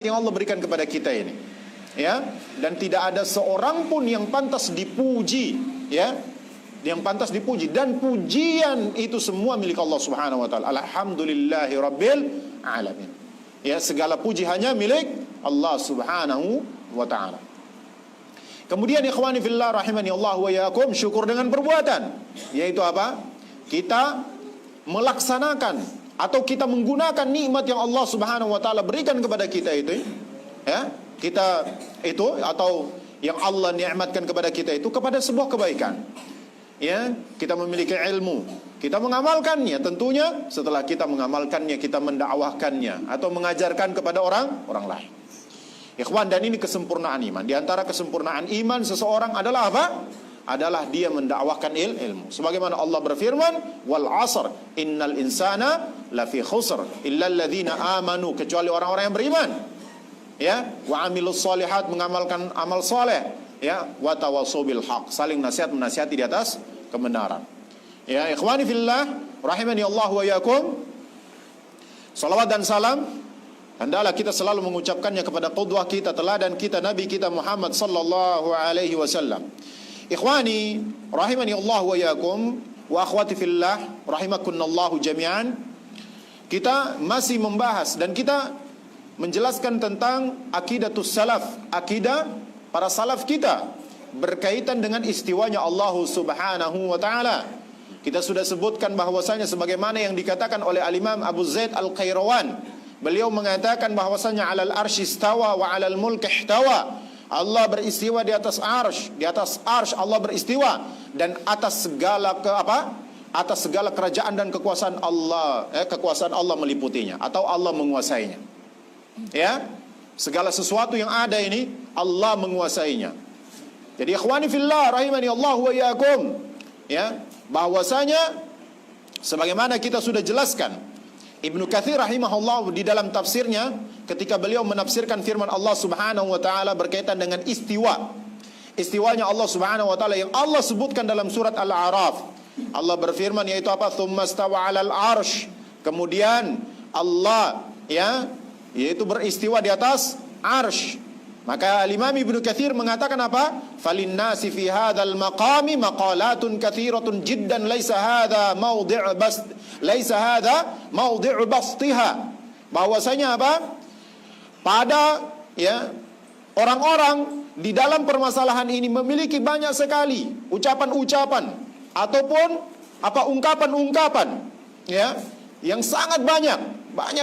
yang Allah berikan kepada kita ini, ya, dan tidak ada seorang pun yang pantas dipuji, ya, yang pantas dipuji, dan pujian itu semua milik Allah Subhanahu wa taala. Alhamdulillahi rabbil alamin. Ya, segala puji hanya milik Allah Subhanahu wa taala. Kemudian ikhwani fillah rahimani Allah wa iyyakum, syukur dengan perbuatan, yaitu apa? Kita melaksanakan atau kita menggunakan nikmat yang Allah Subhanahu wa taala berikan kepada kita itu, ya, kita itu atau yang Allah nikmatkan kepada kita itu kepada sebuah kebaikan. Ya, kita memiliki ilmu, kita mengamalkannya, tentunya setelah kita mengamalkannya kita mendakwahkannya atau mengajarkan kepada orang lain. Ikhwan, dan ini kesempurnaan iman. Di antara kesempurnaan iman seseorang adalah apa? Adalah dia mendakwahkan ilmu. Sebagaimana Allah berfirman, wal 'asr innal insana lafi khusr illa alladzina amanu, kecuali orang-orang yang beriman. Ya, wa amilus shalihat, mengamalkan amal saleh, ya, wa tawassaw bil haq, saling nasihat menasihati di atas kebenaran. Ya, ikhwani fillah rahimani Allah wa iyyakum. Salawat dan salam hendaklah kita selalu mengucapkannya kepada qudwah kita, teladan kita, Nabi kita Muhammad sallallahu alaihi wasallam. Ikhwani rahimani Allah wa iyyakum wa akhwati fillah rahimakunallahu jami'an. Kita masih membahas dan kita menjelaskan tentang akidatus salaf, akidah para salaf kita berkaitan dengan istiwanya Allah Subhanahu wa taala. Kita sudah sebutkan bahwasanya sebagaimana yang dikatakan oleh Al-Imam Abu Zaid Al-Qayrawan. Beliau mengatakan bahwasanya 'alal arsy istawa wa 'alal mulki ihtawa. Allah beristiwa di atas arsy, di atas arsy Allah beristiwa, dan atas segala atas segala kerajaan dan kekuasaan Allah, kekuasaan Allah meliputinya atau Allah menguasainya. Ya, segala sesuatu yang ada ini Allah menguasainya. Jadi ikhwani fillah rahimani Allah wa iyyakum, ya, bahwasanya sebagaimana kita sudah jelaskan, Ibnu Katsir rahimahullah di dalam tafsirnya ketika beliau menafsirkan firman Allah Subhanahu wa taala berkaitan dengan istiwa. Istiwanya Allah Subhanahu wa taala yang Allah sebutkan dalam surat Al-A'raf. Allah berfirman yaitu apa? Tsumma stawa 'alal arsy. Kemudian Allah, ya, yaitu beristiwa di atas arsy. Maka Imam Ibnu Katsir mengatakan apa? Falinnasi fi hadzal maqami maqalatun katsiratun jiddan laisa hadza mawdi'u bastiha. Bahwasanya apa? Pada, ya, orang-orang di dalam permasalahan ini memiliki banyak sekali ucapan-ucapan ataupun apa ungkapan-ungkapan, ya, yang sangat banyak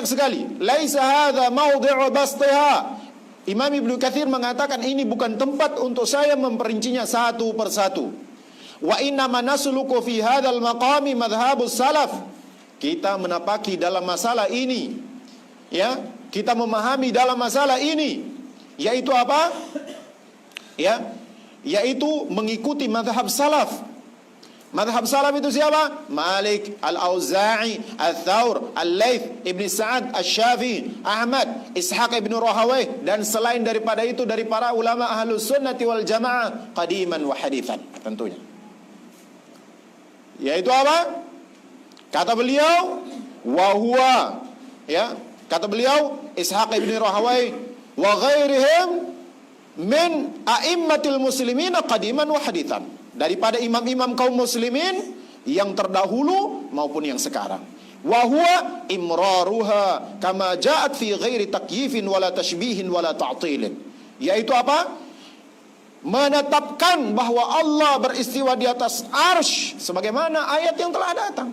sekali. Laisa hadza mawdi'u bastiha. Imam Ibnu Katsir mengatakan ini bukan tempat untuk saya memperincinya satu persatu. Wa inna ma nasluku fi hadzal maqami madhhabus salaf. Kita menapaki dalam masalah ini, ya, kita memahami dalam masalah ini, yaitu apa? Ya, yaitu mengikuti madhab salaf. Madhab salaf itu siapa? Malik, Al-Auza'i, Al-Thawr, Al-Layth, Ibn Sa'ad, Al-Syafi'i, Ahmad, Ishaq ibn Rahawayh, dan selain daripada itu dari para ulama Ahlus Sunnati wal Jamaah qadiman wa hadithan, tentunya. Yaitu apa? Kata beliau, wa huwa, ya, kata beliau Ishaq ibn Rahawayh wa ghairihim min a'immatil muslimina qadiman wa hadithan, daripada imam-imam kaum muslimin yang terdahulu maupun yang sekarang. Wa huwa imraruha kama ja'at fi ghairi takyifin wala tashbihin wala ta'tilin, yaitu apa? Menetapkan bahwa Allah beristiwa di atas arsy sebagaimana ayat yang telah datang.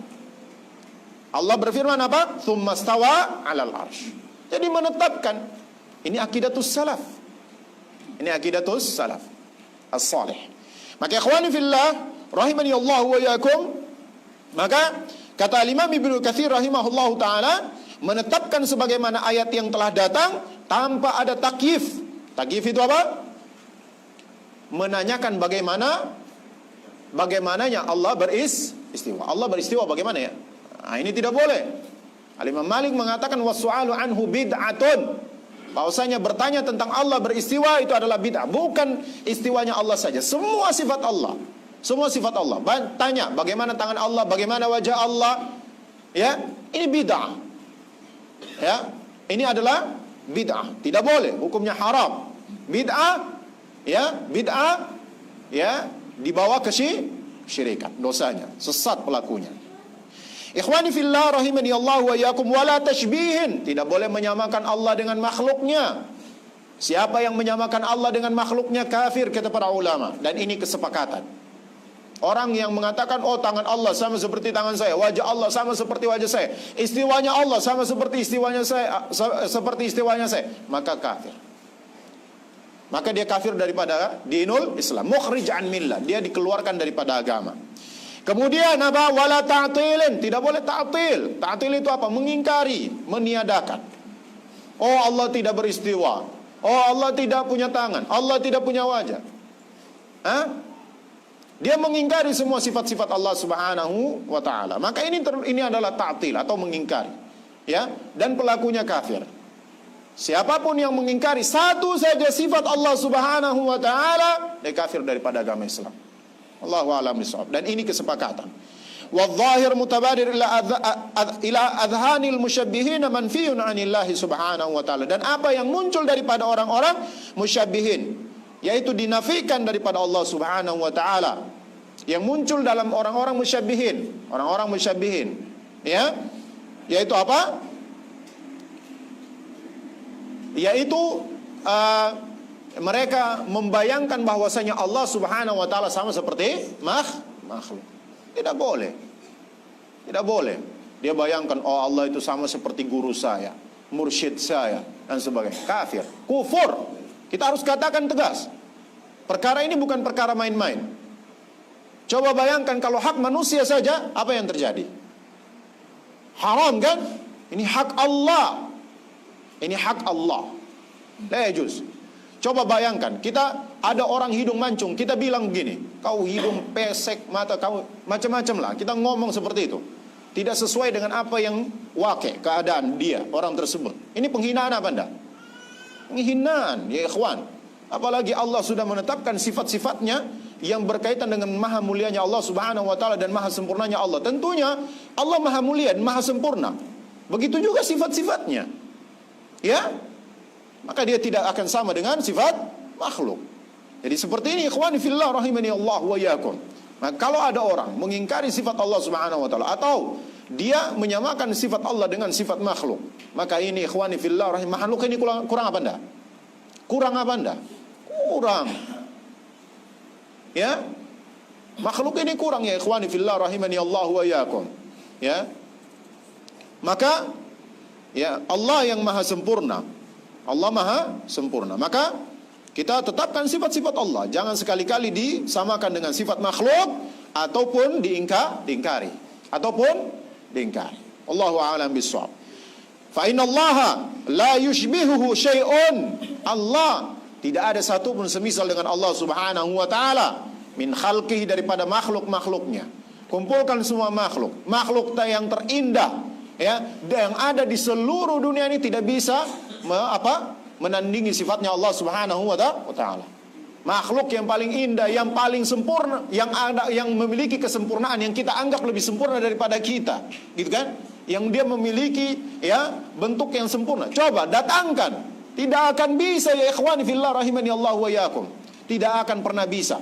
Allah berfirman apa? Tsumma stawa 'alal arsy. Jadi menetapkan. Ini akidatus salaf. Ini akidatus salaf as-salih. Maka ikhwani fillah rahimani Allah wa iyyakum, maka kata Imam Ibnu Katsir rahimahullahu taala menetapkan sebagaimana ayat yang telah datang tanpa ada takyif. Takyif itu apa? Menanyakan bagaimananya Allah beristiwa. Allah beristiwa bagaimana, ya? Nah, ini tidak boleh. Al-Imam Malik mengatakan wasu'alu anhu bid'atun. Bahwasanya bertanya tentang Allah beristiwa itu adalah bid'ah. Bukan istiwanya Allah saja, semua sifat Allah. Semua sifat Allah. Tanya bagaimana tangan Allah, bagaimana wajah Allah, ya, ini bid'ah. Ya, ini adalah bid'ah, tidak boleh, hukumnya haram. Bid'ah, dibawa ke syirikat, dosanya, sesat pelakunya. Ikhwani fillah rahimani Allah wa iyyakum, wala tashbihin, tidak boleh menyamakan Allah dengan makhluknya. Siapa yang menyamakan Allah dengan makhluknya kafir, kata para ulama, dan ini kesepakatan. Orang yang mengatakan, oh tangan Allah sama seperti tangan saya, wajah Allah sama seperti wajah saya, istiwanya Allah sama seperti istiwanya saya, maka kafir. Maka dia kafir daripada dinul Islam, mukhrij an millah, dia dikeluarkan daripada agama. Kemudian apa? Wala ta'tilin, tidak boleh ta'til. Ta'til itu apa? Mengingkari, meniadakan. Oh Allah tidak beristiwa, oh Allah tidak punya tangan, Allah tidak punya wajah. Dia mengingkari semua sifat-sifat Allah Subhanahu wa taala. Maka ini adalah ta'til atau mengingkari. Ya, dan pelakunya kafir. Siapapun yang mengingkari satu saja sifat Allah Subhanahu wa taala, dia kafir daripada agama Islam. Allahu a'lam bishawab. Dan ini kesepakatan. Wadh-dhahir mutabadir ila adhanil musyabbihin manfiyun 'anillahi subhanahu wa ta'ala. Dan apa yang muncul daripada orang-orang musyabbihin, yaitu dinafikan daripada Allah Subhanahu wa taala. Yang muncul dalam orang-orang musyabbihin, ya, yaitu apa? Yaitu mereka membayangkan bahwasanya Allah Subhanahu wa taala sama seperti makhluk. Tidak boleh. Tidak boleh. Dia bayangkan, oh Allah itu sama seperti guru saya, mursyid saya, dan sebagainya. Kafir, kufur. Kita harus katakan tegas. Perkara ini bukan perkara main-main. Coba bayangkan kalau hak manusia saja, apa yang terjadi? Haram kan? Ini hak Allah. Ini hak Allah. La yajuz. Coba bayangkan, kita ada orang hidung mancung, kita bilang begini, kau hidung pesek, mata kau macam-macam lah. Kita ngomong seperti itu. Tidak sesuai dengan apa yang keadaan dia, orang tersebut. Ini penghinaan apa enggak? Penghinaan, ya ikhwan. Apalagi Allah sudah menetapkan sifat-sifatnya yang berkaitan dengan maha mulianya Allah Subhanahu wa taala dan maha sempurnanya Allah. Tentunya Allah maha mulia dan maha sempurna. Begitu juga sifat-sifatnya. Ya? Maka dia tidak akan sama dengan sifat makhluk. Jadi seperti ini ikhwani fillah rahimani Allah wa iyyakum. Maka kalau ada orang mengingkari sifat Allah Subhanahu wa taala atau dia menyamakan sifat Allah dengan sifat makhluk, maka ini ikhwani fillah rahimani, makhluk ini kurang apa enggak? Kurang apa enggak? Kurang. Ya? Makhluk ini kurang ya ikhwani fillah rahimani Allah wa iyyakum. Ya? Maka ya Allah yang maha sempurna. Allah maha sempurna. Maka kita tetapkan sifat-sifat Allah. Jangan sekali-kali disamakan dengan sifat makhluk ataupun diingkari. Allahu a'lam bishawab. Fa innallaha la yushbihuhu syai'un. Allah tidak ada satu pun semisal dengan Allah Subhanahu wa taala min khalqihi, daripada makhluk-makhluknya. Kumpulkan semua makhluk yang terindah, ya, yang ada di seluruh dunia ini tidak bisa menandingi sifatnya Allah Subhanahu wa taala. Makhluk yang paling indah, yang paling sempurna, yang memiliki kesempurnaan yang kita anggap lebih sempurna daripada kita, gitu kan? Yang dia memiliki ya bentuk yang sempurna. Coba datangkan, tidak akan bisa ya ikhwani fillah rahimani Allah wa iyyakum. Tidak akan pernah bisa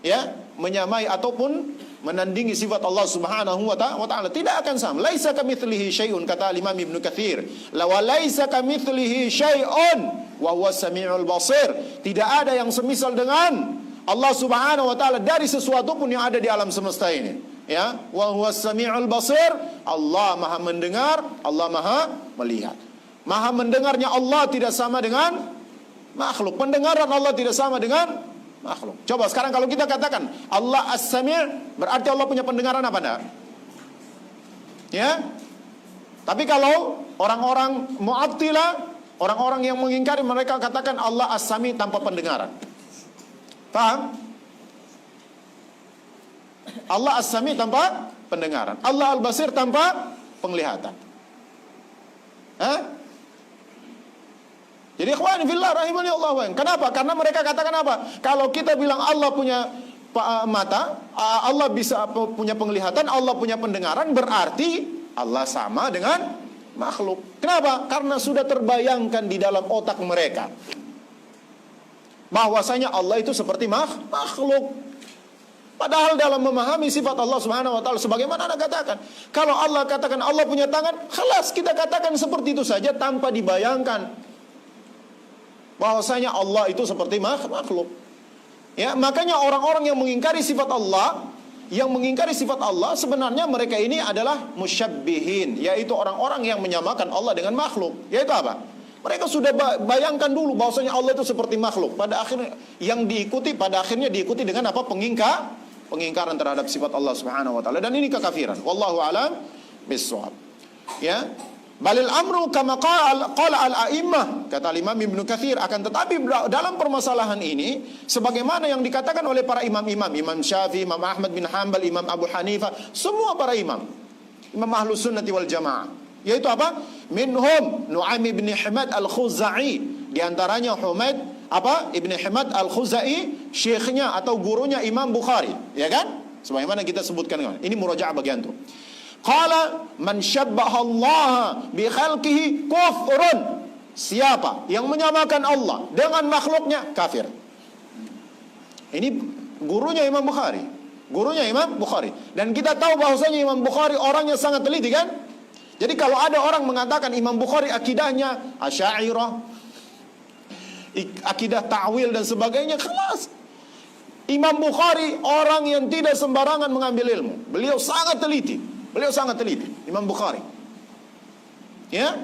ya menyamai ataupun menandingi sifat Allah Subhanahu wa taala. Tidak akan sama. Laisa kamitslihi syai'un, kata Imam Ibnu Katsir. La wa laisa kamitslihi syai'un wa huwas samiul basir. Tidak ada yang semisal dengan Allah Subhanahu wa taala dari sesuatu pun yang ada di alam semesta ini. Ya, wa huwas samiul basir. Allah Maha mendengar, Allah Maha melihat. Maha mendengarnya Allah tidak sama dengan makhluk. Pendengaran Allah tidak sama dengan makhluk. Coba sekarang kalau kita katakan Allah As-Sami', berarti Allah punya pendengaran apa enggak? Ya. Tapi kalau orang-orang Mu'attilah, orang-orang yang mengingkari, mereka katakan Allah As-Sami' tanpa pendengaran. Paham? Allah As-Sami' tanpa pendengaran, Allah Al-Basir tanpa penglihatan. Jadi ikhwan fillah rahimani Allah wa. Kenapa? Karena mereka katakan apa? Kalau kita bilang Allah punya mata, Allah bisa punya penglihatan, Allah punya pendengaran, berarti Allah sama dengan makhluk. Kenapa? Karena sudah terbayangkan di dalam otak mereka bahwasanya Allah itu seperti makhluk. Padahal dalam memahami sifat Allah Subhanahu wa taala, sebagaimana Anda katakan, kalau Allah katakan Allah punya tangan, khalas kita katakan seperti itu saja tanpa dibayangkan bahwasanya Allah itu seperti makhluk. Ya, makanya orang-orang yang mengingkari sifat Allah, sebenarnya mereka ini adalah musyabbihin, yaitu orang-orang yang menyamakan Allah dengan makhluk. Yaitu apa? Mereka sudah bayangkan dulu bahwasanya Allah itu seperti makhluk. Pada akhirnya diikuti dengan apa? Pengingkaran terhadap sifat Allah Subhanahu wa taala, dan ini kekafiran. Wallahu a'lam bissawab. Ya. Balil amru kama qala al-a'immah, kata Imam Ibnu Katsir. Akan tetapi dalam permasalahan ini sebagaimana yang dikatakan oleh para imam-imam, Imam Syafi'i, Imam Ahmad bin Hanbal, Imam Abu Hanifah, semua para imam Ahlus Sunnati wal Jamaah, yaitu apa? Minhum Nu'aim bin Hamad al-Khuzai, di antaranya Humaid Ibn Hamad al-Khuzai, syekhnya atau gurunya Imam Bukhari, ya kan? Sebagaimana kita sebutkan, ini murajaah bagi antum. Qala man syabbaha Allah bi khalqihi kufrun. Siapa yang menyamakan Allah dengan makhluknya, kafir. Ini gurunya Imam Bukhari. Dan kita tahu bahwasanya Imam Bukhari orangnya sangat teliti, kan? Jadi kalau ada orang mengatakan Imam Bukhari akidahnya Asy'ariyah, akidah ta'wil dan sebagainya, kelas. Imam Bukhari orang yang tidak sembarangan mengambil ilmu. Beliau sangat teliti, Imam Bukhari. Ya,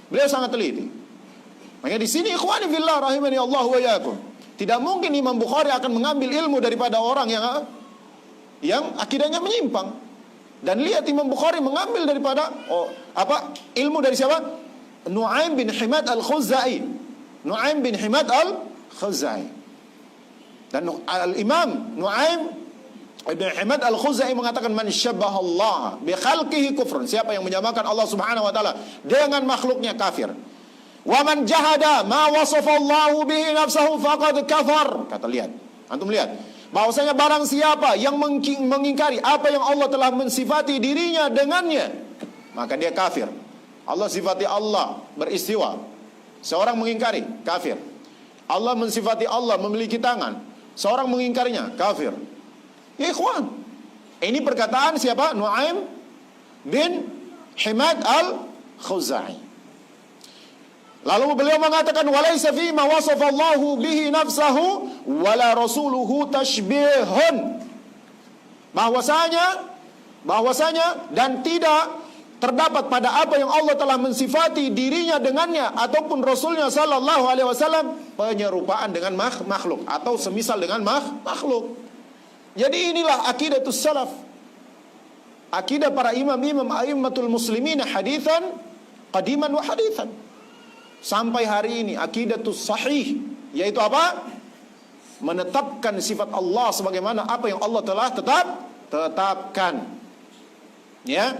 beliau sangat teliti. Makanya di sini ikhwani fillah rahimani Allah wa iyyakum, tidak mungkin Imam Bukhari akan mengambil ilmu daripada orang yang akidahnya menyimpang. Dan lihat Imam Bukhari mengambil daripada ilmu dari siapa? Nu'aim bin Hamad al-Khuzai. Dan al-Imam Nu'aim Ibn Hamad al-Khuzai mengatakan man syabbaha Allah bi khalqihi kufrun. Siapa yang menyamakan Allah Subhanahu wa taala dengan makhluknya, kafir. Wa man jahada ma wasafa Allah bihi nafsahu faqad kafar. Kata, lihat. Antum lihat bahwasanya barang siapa yang mengingkari apa yang Allah telah mensifati dirinya dengannya, maka dia kafir. Allah sifati Allah beristiwa. Seorang mengingkari, kafir. Allah mensifati Allah memiliki tangan. Seorang mengingkarinya, kafir. Ya ikhwan, ini perkataan siapa? Nu'aim bin Hamad al-Khuzai. Lalu beliau mengatakan walaysa fi ma wasafa Allahu bihi nafsahu wala rasuluhu tashbihun. Bahwasanya dan tidak terdapat pada apa yang Allah telah mensifati dirinya dengannya ataupun Rasulnya sallallahu alaihi wasallam penyerupaan dengan makhluk atau semisal dengan makhluk. Jadi inilah akidatus salaf, akidah para imam-imam a'immatul muslimin hadithan qadiman wa hadithan. Sampai hari ini akidatus sahih, yaitu apa? Menetapkan sifat Allah sebagaimana apa yang Allah telah tetapkan. Ya.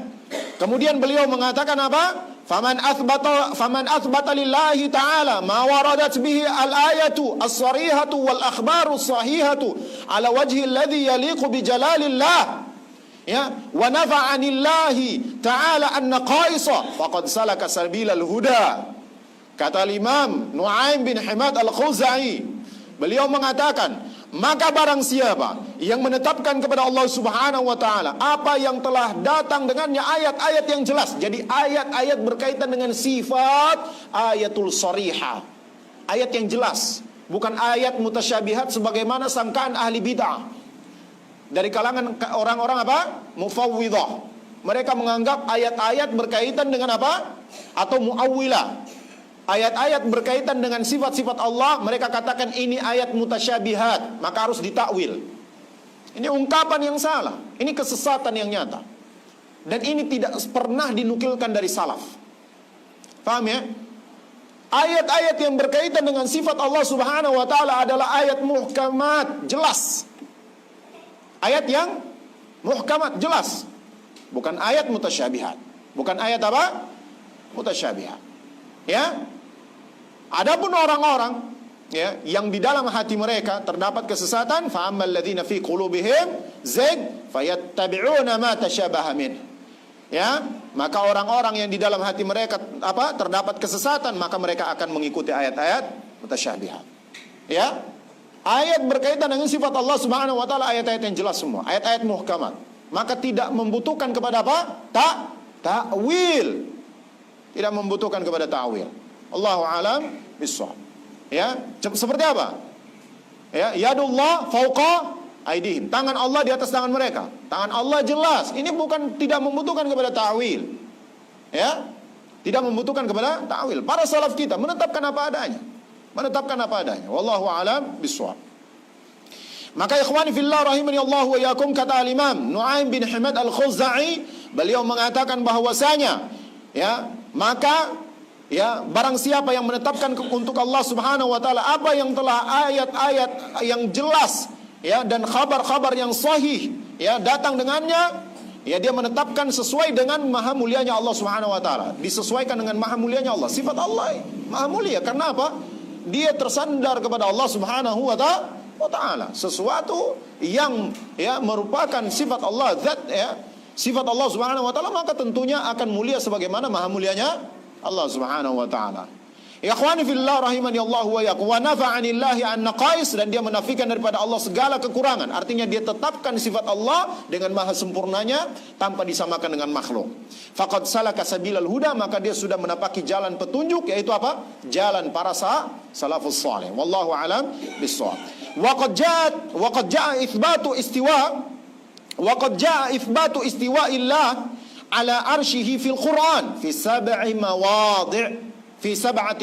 Kemudian beliau mengatakan apa? Faman athbata lillahi ta'ala ma waradat bihi al-ayatu as-sarihatu wal akhbaru as-sahihatu ala wajhi alladhi yaliqu bi jalalillah, ya, wa nafa'a anillahi ta'ala an-naqaisa faqad salaka sabilal huda. Kata Imam Nu'aim bin Hamad al-Khuzai, beliau mengatakan, maka barang siapa yang menetapkan kepada Allah Subhanahu wa taala apa yang telah datang dengannya ayat-ayat yang jelas. Jadi ayat-ayat berkaitan dengan sifat, ayatul sharihah, ayat yang jelas, bukan ayat mutasyabihat sebagaimana sangkaan ahli bid'ah dari kalangan orang-orang apa? Mufawwidhah. Mereka menganggap ayat-ayat berkaitan dengan apa? Atau muawwilah. Ayat-ayat berkaitan dengan sifat-sifat Allah, mereka katakan ini ayat mutasyabihat, maka harus ditakwil. Ini ungkapan yang salah, ini kesesatan yang nyata. Dan ini tidak pernah dinukilkan dari salaf. Paham ya? Ayat-ayat yang berkaitan dengan sifat Allah Subhanahu wa taala adalah ayat muhkamat, jelas. Ayat yang muhkamat, jelas. Bukan ayat mutasyabihat. Bukan ayat apa? Mutasyabihat. Ya? Adapun orang-orang, ya, yang di dalam hati mereka terdapat kesesatan, fa ammal ladzina fi qulubihim zayg fayattabi'una ma tasyabaha min. Ya, maka orang-orang yang di dalam hati mereka terdapat kesesatan, maka mereka akan mengikuti ayat-ayat mutasyabihat. Ya, ayat berkaitan dengan sifat Allah Subhanahu wa taala, ayat-ayat yang jelas semua, ayat-ayat muhkamat. Maka tidak membutuhkan kepada apa? Ta'wil. Tidak membutuhkan kepada ta'wil. Allahu a'lam bissawab. Ya, seperti apa? Ya, yadullah fauqa aidihim. Tangan Allah di atas tangan mereka. Tangan Allah jelas. Ini bukan, tidak membutuhkan kepada ta'wil. Ya, tidak membutuhkan kepada ta'wil. Para salaf kita menetapkan apa adanya. Menetapkan apa adanya. Wallahu a'lam bissawab. Maka ikhwani fillah rahimani Allah wa iyyakum, kata al-Imam Nu'aim bin Hamad al-Khuzai, beliau mengatakan bahwasanya maka barang siapa yang menetapkan untuk Allah Subhanahu wa taala apa yang telah ayat-ayat yang jelas dan kabar-kabar yang sahih datang dengannya, dia menetapkan sesuai dengan maha mulianya Allah Subhanahu wa taala, disesuaikan dengan maha mulianya Allah. Sifat Allah maha mulia karena apa? Dia tersandar kepada Allah Subhanahu wa taala, sesuatu yang merupakan sifat Allah, sifat Allah Subhanahu wa taala, maka tentunya akan mulia sebagaimana maha mulianya Allah Subhanahu wa taala. Ya ikhwani fillah rahimani Allah wa iyyakum, wa nafa'anillahi an naqais, dan dia menafikan daripada Allah segala kekurangan. Artinya dia tetapkan sifat Allah dengan maha sempurnanya tanpa disamakan dengan makhluk. Faqad salaka sabilal huda, maka dia sudah menapaki jalan petunjuk, yaitu apa? Jalan para salafus saleh. Wallahu alam bissawab. Waqad jaa itsbatu istiwa'illah ala arsyihi fil Qur'an fi sab'ati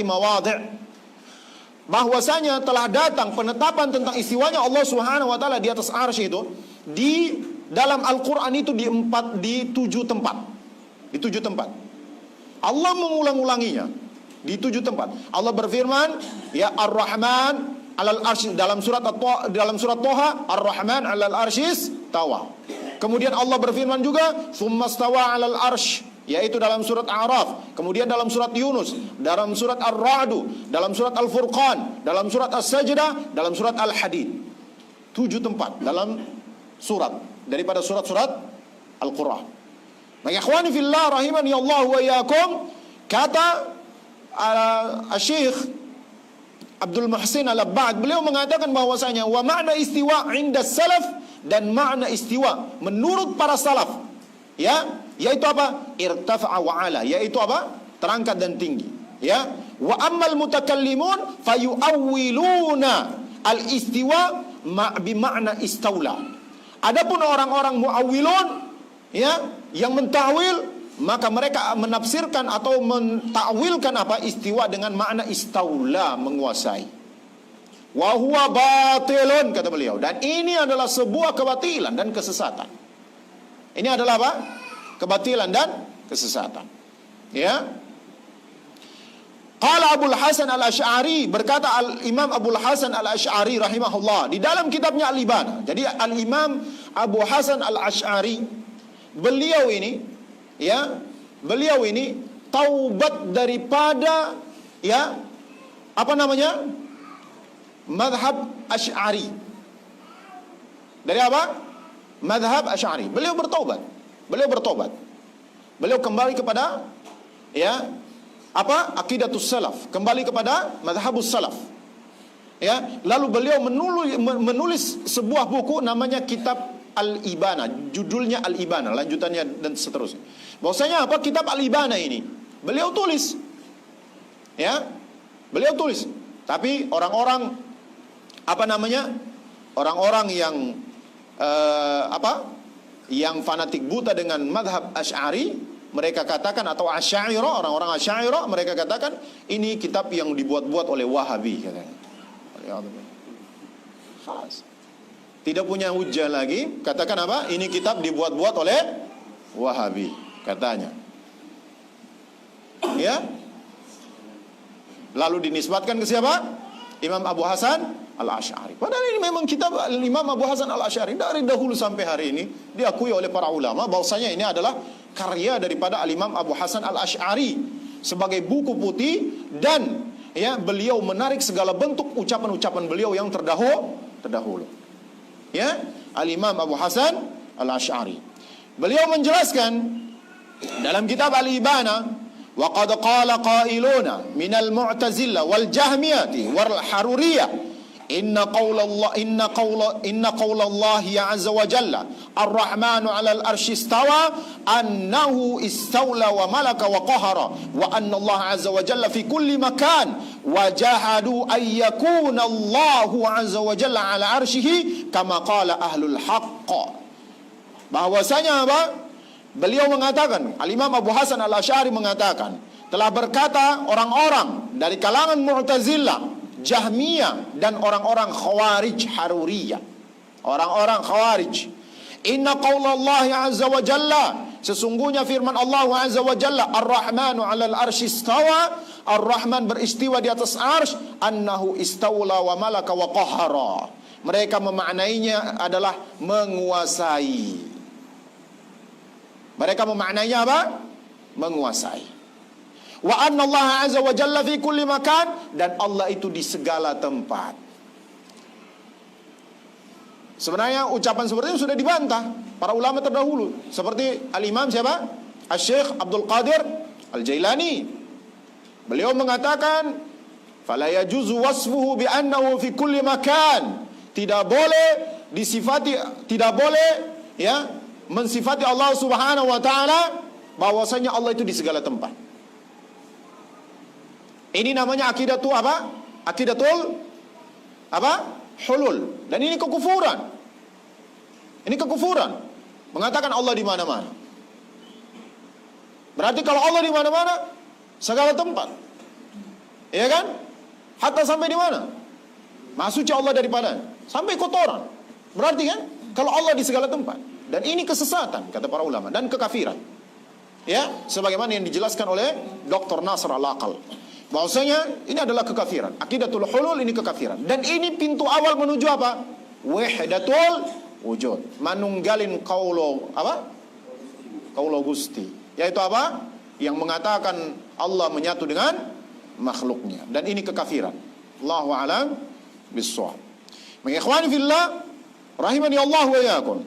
mawadi'. Bahwasanya telah datang penetapan tentang istiwanya Allah Subhanahu wa taala di atas arsy itu di dalam Al-Qur'an itu di 7 tempat. Di 7 tempat. Allah mengulang-ulanginya di 7 tempat. Allah berfirman, ya Ar-Rahman 'alal arsy, dalam surat Thaha, Ar-Rahman 'alal arsyis tawa. Kemudian Allah berfirman juga, tsummastawa 'alal arsy, yaitu dalam surat A'raf. Kemudian dalam surat Yunus, dalam surat Ar-Ra'd, dalam surat Al-Furqan, dalam surat As-Sajdah, dalam surat Al-Hadid. 7 tempat dalam surat daripada surat-surat Al-Qur'an. Maka ikhwani fillah rahimani Allah wa iyyakum, kata Syekh Abdul Muhsin Al-Abbad, beliau mengatakan bahwasanya wa makna istiwa inda salaf, dan makna istiwa menurut para salaf yaitu apa? Irtafa'a wa ala, yaitu apa? Terangkat dan tinggi. Wa ammal mutakallimun fayu'awwiluna al-istiwa bi makna istaula. Adapun orang-orang muawwilun yang mentawil, maka mereka menafsirkan atau mentakwilkan apa? Istiwa dengan makna istaula, menguasai. Wa huwa batilun, kata beliau, dan ini adalah sebuah kebatilan dan kesesatan. Ini adalah apa? Kebatilan dan kesesatan. Qala Abul Hasan Al-Asy'ari, berkata Al-Imam Abul Hasan Al-Asy'ari rahimahullah di dalam kitabnya Al-Ibana. Jadi Al-Imam Abu Hasan Al-Asy'ari, beliau ini taubat daripada madhab Asy'ari. Dari apa? Madhab Asy'ari. Beliau bertobat. Beliau kembali kepada aqidatus salaf, kembali kepada madhabus salaf. Lalu beliau menulis sebuah buku namanya Kitab Al-Ibana, judulnya Al-Ibana, lanjutannya dan seterusnya. Bahwasanya apa? Kitab Al-Ibana ini beliau tulis. Beliau tulis. Tapi orang-orang orang-orang yang yang fanatik buta dengan madhab Asy'ari, mereka katakan, atau Asy'ariyah, orang-orang Asy'ariyah, mereka katakan ini kitab yang dibuat-buat oleh Wahabi, katanya. Tidak punya hujah lagi, katakan apa? Ini kitab dibuat-buat oleh Wahabi, katanya. Lalu dinisbatkan ke siapa? Imam Abu Hasan Al-Asy'ari. Padahal ini memang kitab Imam Abu Hasan Al-Asy'ari dari dahulu sampai hari ini diakui oleh para ulama bahwasanya ini adalah karya daripada Al-Imam Abu Hasan Al-Asy'ari sebagai buku putih, dan beliau menarik segala bentuk ucapan-ucapan beliau yang terdahulu. Al-Imam Abu Hasan Al-Asy'ari. Beliau menjelaskan Dalam kitab Al-Ibana, wa qad qala qailuna minal mu'tazilah wal jahmiyati wal haruriyah inna qawla Allah azza wa jalla ar-rahmanu 'alal arsy istawa annahu istawla wa malaka wa qahara wa anna Allah azza wa jalla fi kulli makan wa jahadu ay yakuna Allah azza wa jalla 'ala arsyihi kama qala ahlul haqq. Bahwasanya apa? Beliau mengatakan, Al-Imam Abu Hasan Al-Asy'ari mengatakan, telah berkata orang-orang dari kalangan Mu'tazilah, Jahmiyah dan orang-orang Khawarij Haruriyah. Orang-orang Khawarij, inna qaulallahi azza wa jalla, sesungguhnya firman Allah azza wa jalla, ar-rahmanu 'alal arsy istawa, ar-rahman beristiwa di atas arsy, annahu istawla wa malaka wa qahara. Mereka memaknainya adalah menguasai. Mereka memaknainya apa? Menguasai. Wa anna Allah azza wa jalla fi kulli makan, dan Allah itu di segala tempat. Sebenarnya ucapan seperti itu sudah dibantah para ulama terdahulu, seperti Al-Imam siapa? Asy-Syaikh Abdul Qadir Al-Jailani. Beliau mengatakan, fala yajuzu wasfuhu bi annahu fi kulli makan. Tidak boleh disifati, tidak boleh ya mensifati Allah Subhanahu wa taala bahwasanya Allah itu di segala tempat. Ini namanya akidatul apa? Akidatul apa? Hulul. Dan ini kekufuran. Ini kekufuran. Mengatakan Allah di mana-mana. Berarti kalau Allah di mana-mana, segala tempat. Iya kan? Hatta sampai di mana? Maha suci Allah daripada sampai kotoran. Berarti kan? Kalau Allah di segala tempat. Dan ini kesesatan kata para ulama dan kekafiran. Ya, sebagaimana yang dijelaskan oleh Dr. Nasr Al-Aqal. Bahwasanya ini adalah kekafiran. Akidatul hulul ini kekafiran. Dan ini pintu awal menuju apa? Wahdatul wujud. Manunggalin kaulo apa? Kaulo Gusti. Yaitu apa? Yang mengatakan Allah menyatu dengan makhluknya. Dan ini kekafiran. Allahu a'lam bissawab. Mengikhwani fillah, rahimani Allah wa iyyakum.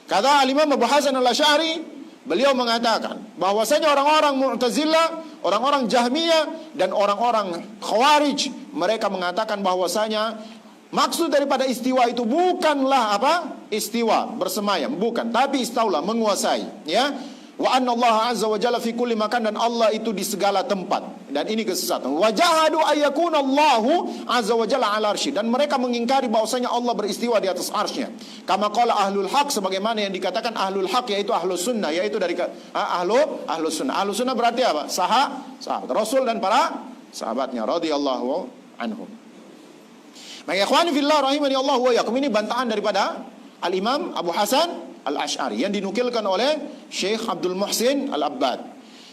Kata Al-Imam Abu Hasan Al-Asy'ari, beliau mengatakan bahwasanya orang-orang Mu'tazilah, orang-orang Jahmiyah dan orang-orang Khawarij, mereka mengatakan bahwasanya maksud daripada istiwa itu bukanlah apa? Istiwa, bersemayam, bukan, tapi istaula, menguasai, ya. Wa anna Allah azza wa jalla fi kulli makan, dan Allah itu di segala tempat. Dan ini kesesatan. Wa jahadu ayyakuna Allahu azza wa jalla ala arsy, dan mereka mengingkari bahwasanya Allah beristiwa di atas arsy-Nya. Kama qala ahlul haq, sebagaimana yang dikatakan ahlul haq, yaitu ahlus sunnah, yaitu dari ahlus sunnah. Ahlus sunnah berarti apa? Sahabat Rasul dan para sahabatnya radhiyallahu anhum. Maka ikhwani fillah rahimani Allah wa iyyakum, ini bantahan daripada Al-Imam Abu Hasan Al-Asy'ari yang dinukilkan oleh Syekh Abdul Muhsin Al-Abbad.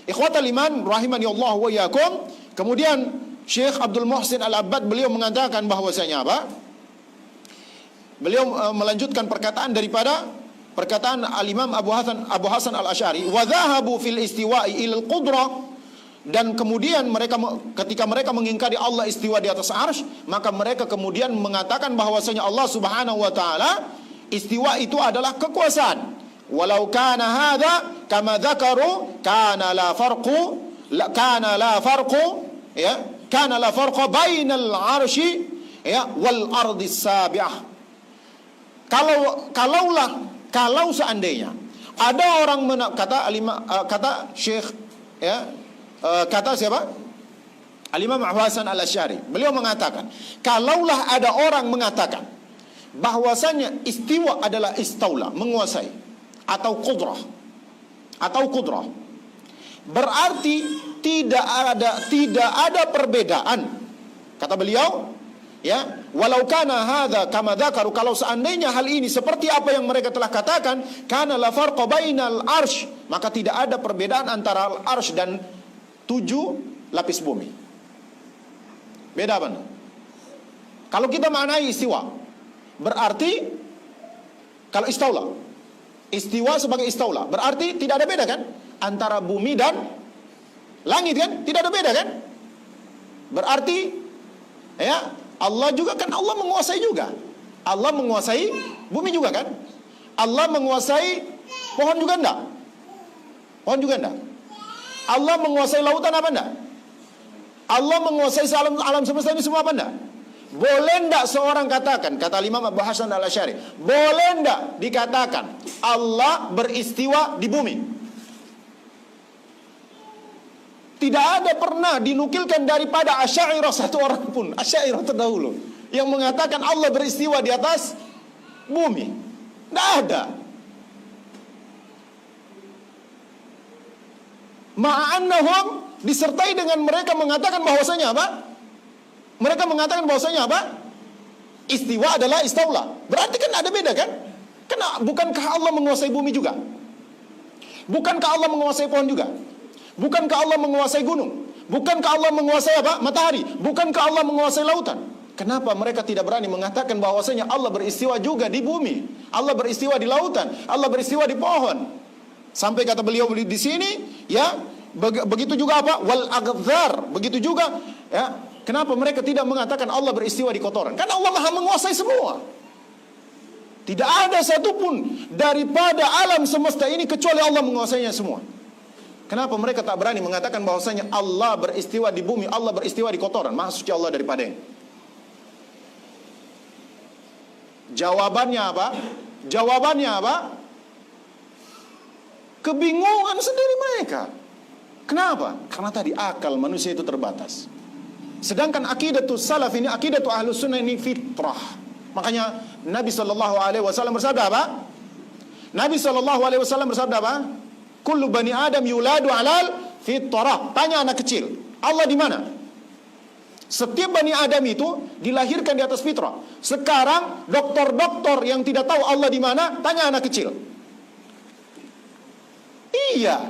Ikhwatal iman rahimani Allah wa iyyakum. Kemudian Syekh Abdul Muhsin Al-Abbad beliau mengatakan bahwasanya apa? Beliau melanjutkan perkataan daripada perkataan Al-Imam Abu Hasan Al-Asy'ari, wa dhahabu fil istiwa'i ilal qudrah, dan kemudian mereka ketika mereka mengingkari Allah istiwa di atas arsy, maka mereka kemudian mengatakan bahwasanya Allah Subhanahu wa taala istiwa itu adalah kekuasaan. Walau kana hadza kama dzakaru kana la farqu ya, kana la farqa bainal arsy ya wal ardi sabi'ah. Kalau seandainya ada orang kata Syekh ya, kata siapa? Al-Imam Abu Hasan Al-Asy'ari, beliau mengatakan, kalaulah ada orang mengatakan bahwasanya istiwa adalah istaula, menguasai, atau qudrah, berarti tidak ada perbedaan, kata beliau, ya, walau kana hadza kama dzakaru, kalau seandainya hal ini seperti apa yang mereka telah katakan, kana la farqa bainal arsy, maka tidak ada perbedaan antara al-arsy dan 7 lapis bumi. Beda apa? Kalau kita maknai istiwa, berarti kalau istiwa sebagai istaula, berarti tidak ada beda kan antara bumi dan langit kan? Tidak ada beda kan? Berarti ya, Allah juga kan, Allah menguasai juga. Allah menguasai bumi juga kan? Allah menguasai pohon juga enggak? Pohon juga enggak. Allah menguasai lautan apa enggak? Allah menguasai alam semesta ini semua apa enggak? Boleh enggak seorang katakan, kata Imam Abu Hasan al-Asy'ari, boleh enggak dikatakan Allah beristiwa di bumi? Tidak ada pernah dinukilkan daripada Asy'ariyah satu orang pun, Asy'ariyah terdahulu, yang mengatakan Allah beristiwa di atas bumi. Tidak ada. Ma'annahum, disertai dengan mereka mengatakan bahwasanya apa? Mereka mengatakan bahwasanya apa? Istiwa adalah istaula. Berarti kan ada beda kan? Karena bukankah Allah menguasai bumi juga? Bukankah Allah menguasai pohon juga? Bukankah Allah menguasai gunung? Bukankah Allah menguasai apa? Matahari. Bukankah Allah menguasai lautan? Kenapa mereka tidak berani mengatakan bahwasanya Allah beristiwa juga di bumi? Allah beristiwa di lautan, Allah beristiwa di pohon. Sampai kata beliau di sini, ya, begitu juga apa? Wal aghdhar, begitu juga, ya. Kenapa mereka tidak mengatakan Allah beristiwa di kotoran? Karena Allah Maha menguasai semua. Tidak ada satupun daripada alam semesta ini kecuali Allah menguasainya semua. Kenapa mereka tak berani mengatakan bahwasanya Allah beristiwa di bumi, Allah beristiwa di kotoran? Maha suci Allah daripada ini. Jawabannya apa? Jawabannya apa? Kebingungan sendiri mereka. Kenapa? Karena tadi akal manusia itu terbatas. Sedangkan akidatus salaf ini, akidatus ahlus sunnah ini fitrah. Makanya Nabi SAW bersabda apa? Nabi SAW bersabda apa? Kullu bani Adam yuladu alal fitrah. Tanya anak kecil, Allah di mana? Setiap bani Adam itu dilahirkan di atas fitrah. Sekarang doktor-doktor yang tidak tahu Allah di mana, tanya anak kecil. Iya.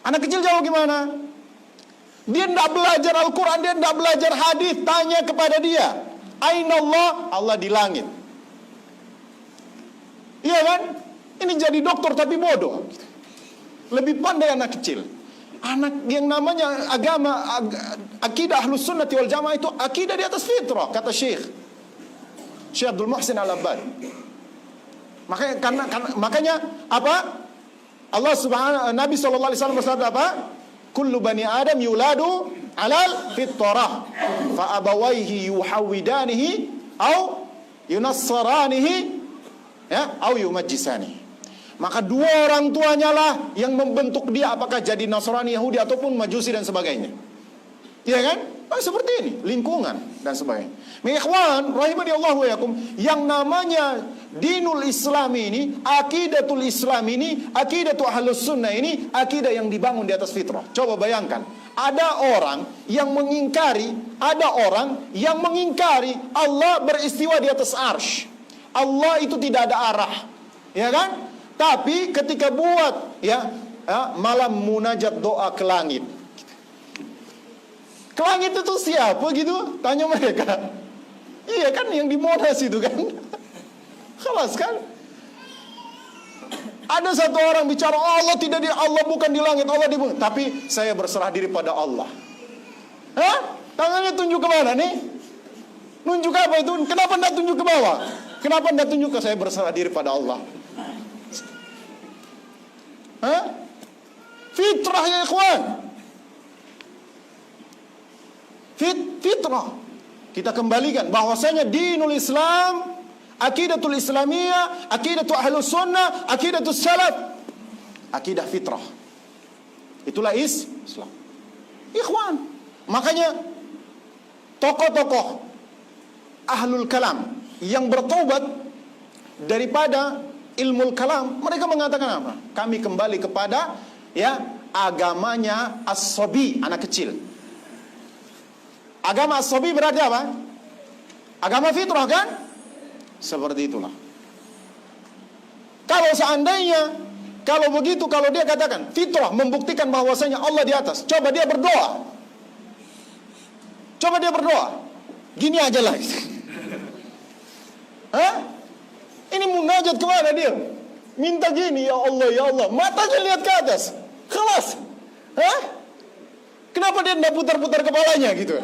Anak kecil jawab gimana? Dia tidak belajar Al-Quran, dia tidak belajar hadis. Tanya kepada dia, Aina Allah? Allah di langit. Iya kan? Ini jadi dokter tapi bodoh. Lebih pandai anak kecil. Anak yang namanya agama, akidah ahlus sunnati wal jamaah itu akidah di atas fitrah, kata Syekh Abdul Muhsin Al-Abbad. Makanya apa? Allah subhanahu, Nabi SAW bersabda apa? Kullu bani Adam yuladu alal fitrah fa abawaihi yuhawidanihi au yunassaranihi, ya, au yumajjisanihi. Maka dua orang tuanya lah yang membentuk dia, apakah jadi Nasrani, Yahudi ataupun Majusi dan sebagainya. Iya kan? Nah, seperti ini, lingkungan dan sebagainya. Ikhwan rahimani Allah wa yakum, yang namanya dinul Islam ini, akidatul Islam ini, akidatul ahlus sunnah ini, akidah yang dibangun di atas fitrah. Coba bayangkan, ada orang yang mengingkari Allah beristiwa di atas arsy. Allah itu tidak ada arah, ya kan? Tapi ketika buat malam munajat doa ke langit. Ke langit itu siapa gitu? Tanya mereka. Iya kan, yang di Monas itu kan. Khalas kan? Ada satu orang bicara Allah tidak di, Allah bukan di langit, Allah di bumi. Tapi saya berserah diri pada Allah. Hah? Tangannya tunjuk ke mana nih? Nunjuk apa itu? Kenapa tidak tunjuk ke bawah? Kenapa tidak tunjuk ke saya berserah diri pada Allah? Hah? Fitrah ya ikhwan. Fitrah. Kita kembalikan bahwasanya dinul Islam, akidatul Islamiyah, akidatul ahlus sunnah, akidatul salaf, akidah fitrah. Itulah Islam. Ikhwan. Makanya tokoh-tokoh ahlul kalam yang bertobat daripada ilmu kalam, mereka mengatakan apa? Kami kembali kepada agamanya as-sabi, anak kecil. Agama as-sabi berarti apa? Agama fitrah kan? Seperti itulah. Kalau seandainya, kalau begitu, kalau dia katakan fitrah membuktikan bahwasanya Allah di atas, coba dia berdoa. Coba dia berdoa. Gini aja lah. Hah? Ini munajat kemana dia? Minta gini, ya Allah, matanya lihat ke atas. Kelas. Hah? Kenapa dia tidak putar-putar kepalanya gitu?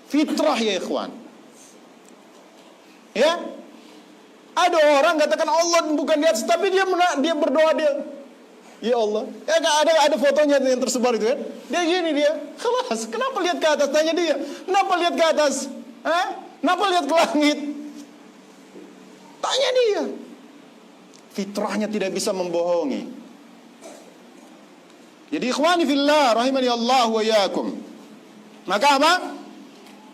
Fitrah ya ikhwan. Ya. Ada orang katakan Allah bukan di atas, tapi dia berdoa dia, ya Allah. Ya ada fotonya yang tersebar itu kan. Dia gini dia. Kelas, kenapa lihat ke atas? Tanya dia. Kenapa lihat ke atas? Kenapa lihat ke langit? Tanya dia. Fitrahnya tidak bisa membohongi. Jadi ikhwani fillah rahimani Allah wa iyyakum. Maka apa?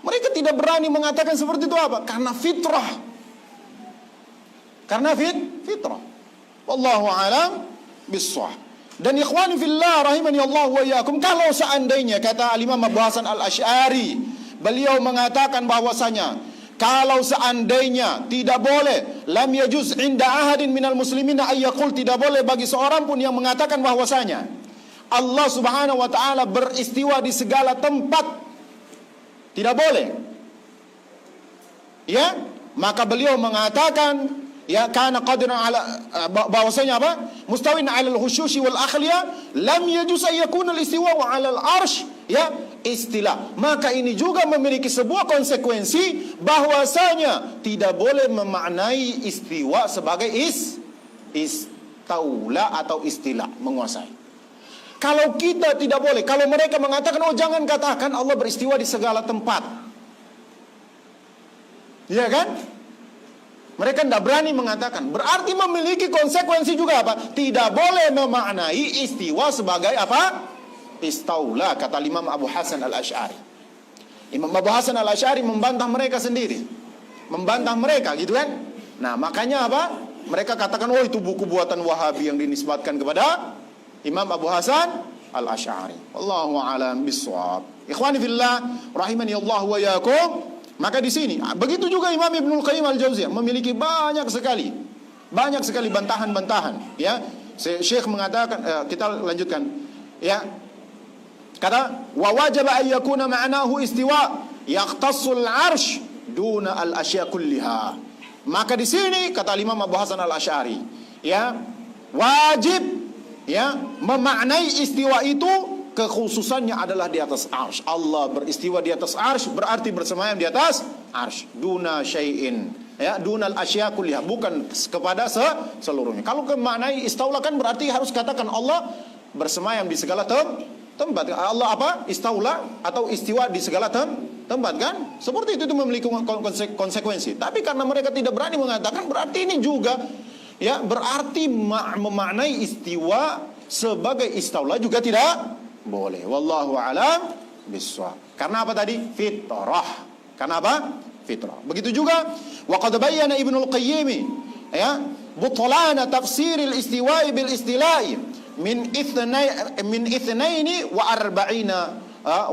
Mereka tidak berani mengatakan seperti itu apa? Karena fitrah. Karena fitrah. Wallahu a'lam bissawab. Dan ikhwani fillah rahimani Allah wa iyyakum, kalau seandainya kata Imam Abu Hasan Al-Asy'ari, beliau mengatakan bahwasanya kalau seandainya tidak boleh, lam yajuz inda ahadin minal muslimina ayyaqul, tidak boleh bagi seorang pun yang mengatakan bahwasanya Allah Subhanahu wa taala beristiwa di segala tempat. Tidak boleh. Ya, maka beliau mengatakan ya kana qadiran ala, bahwasanya apa? Mustawin 'ala al-hushushi wal akhliya, lam yajuz an yakuna al-istiwa 'ala al-'arsy ya istilah. Maka ini juga memiliki sebuah konsekuensi bahwasanya tidak boleh memaknai istiwa sebagai istaula atau istilah, menguasai. Kalau kita tidak boleh, kalau mereka mengatakan oh jangan katakan Allah beristiwa di segala tempat. Ya kan? Mereka tidak berani mengatakan. Berarti memiliki konsekuensi juga apa? Tidak boleh memaknai istiwa sebagai apa? Istaula, kata Imam Abu Hasan Al-Asy'ari. Imam Abu Hasan Al-Asy'ari membantah mereka sendiri. Membantah mereka gitu kan? Nah makanya apa? Mereka katakan oh itu buku buatan Wahabi yang dinisbatkan kepada Imam Abu Hasan Al-Asy'ari. Wallahu a'lam bissawab. Ikhwani fillah rahimani Allah wa iyyakum. Maka di sini begitu juga Imam Ibnul Qayyim Al-Jauziyah memiliki banyak sekali bantahan-bantahan ya. Syekh mengatakan kita lanjutkan ya. Kata wa wajaba ay yakuna ma'nahu istiwa yaqtassul 'arsy duna al-asya' kulliha. Maka di sini kata Imam Abu Hasan Al-Asy'ari ya, wajib ya memaknai istiwa itu kekhususannya adalah di atas arsy. Allah beristiwa di atas arsy berarti bersemayam di atas arsy. Duna syai'in ya, dunal asya kulliha, bukan kepada seluruhnya. Kalau memaknai istaula kan berarti harus katakan Allah bersemayam di segala tempat. Allah apa? Istaula atau istiwa di segala tempat kan? Seperti itu memiliki konsekuensi. Tapi karena mereka tidak berani mengatakan, berarti ini juga ya berarti memaknai istiwa sebagai istaula juga tidak boleh. Wallahu a'lam bissawab. Karena apa tadi? Fitrah. Karena apa? Fitrah. Begitu juga wa qad bayyana Ibnul Qayyim ya butlana tafsir al-istiwa'i bil istila'i min ithnaini wa arba'ina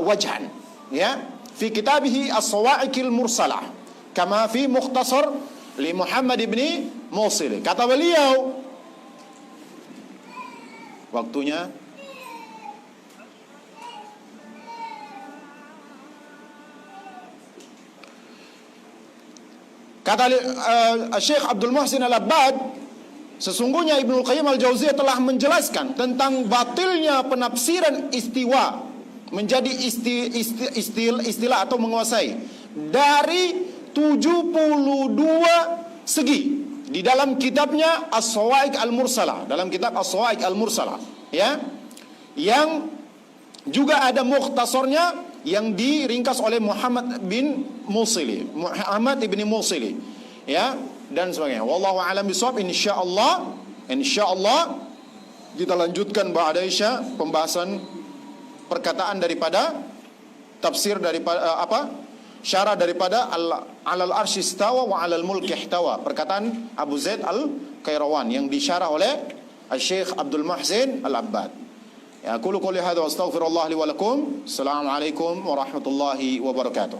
wajhan ya fi kitabih as-sawa'iqil mursalah kama fi mukhtasar li Muhammad ibn Musil. Kata beliau, waktunya kata Syekh Abdul Muhsin Al-Abbad, sesungguhnya Ibnul Qayyim Al-Jauziyah telah menjelaskan tentang batilnya penafsiran istiwa menjadi istilah atau menguasai dari 72 segi di dalam kitabnya As-Sawa'iq Al-Mursalah, dalam kitab As-Sawa'iq Al-Mursalah ya, yang juga ada mukhtasarnya yang diringkas oleh Muhammad bin Musili, Muhammad ibni Musili ya, dan sebagainya. Wallahu a'lam bishawab. Insyaallah kita lanjutkan ba'da isya pembahasan perkataan daripada tafsir daripada syarah daripada alal arsy istawa wa alal mulki ihtawa, perkataan Abu Zaid Al-Qairawan yang disyarah oleh Syekh Abdul Muhsin Al-Abbad. Ya, qulu qouli hadza wa astaghfirullah li wa lakum. Assalamualaikum warahmatullahi wabarakatuh.